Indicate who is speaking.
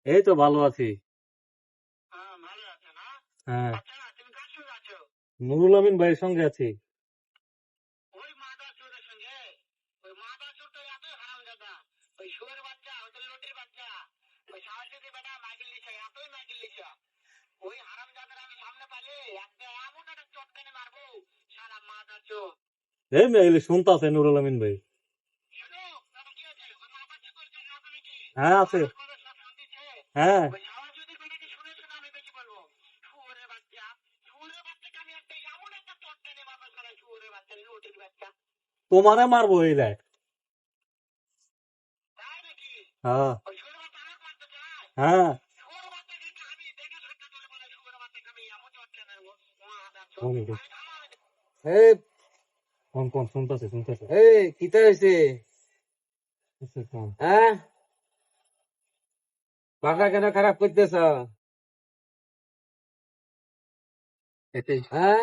Speaker 1: এই তো ভালো আছি। হ্যাঁ, নুরুল আমিন ভাইয়ের সঙ্গে আছি। এই মেয়ে শুনতাছে নুরুল আমিন ভাই। হ্যাঁ আছে। হ্যাঁ, তোমারে মারবো এই দেখ। হ্যাঁ হ্যাঁ,
Speaker 2: এই
Speaker 1: কোন কোন শুনতাছে শুনতাছে।
Speaker 2: এই কিতা হয়েছে? হ্যাঁ, বাসা কেন খারাপ করতেছ? হ্যাঁ,